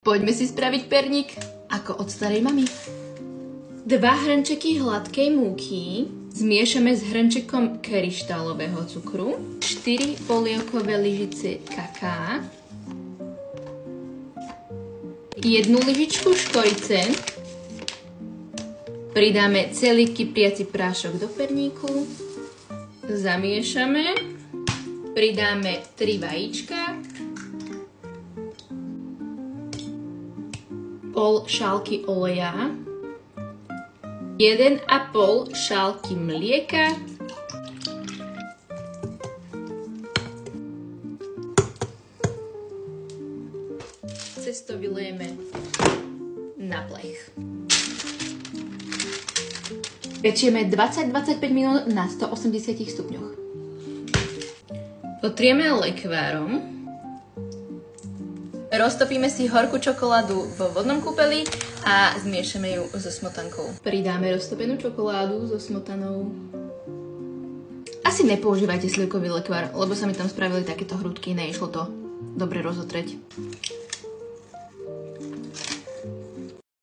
Poďme si spraviť perník, ako od starej mamy. 2 hrnčeky hladkej múky zmiešame s hrnčekom kryštálového cukru, 4 polievkové lyžice kaká, 1 lyžičku škorice, pridáme celý kypriaci prášok do perníku, zamiešame, pridáme 3 vajíčka, pol šálky oleja, 1,5 šálky mlieka, cesto vylejeme na plech. Pečieme 20-25 minút na 180 stupňoch. Potrieme lekvárom. Roztopíme si horkú čokoládu vo vodnom kúpeli a zmiešame ju so smotankou. Pridáme roztopenú čokoládu so smotanou. Asi nepoužívajte slivkový lekvár, lebo sa mi tam spravili takéto hrudky, neišlo to dobre rozotrieť.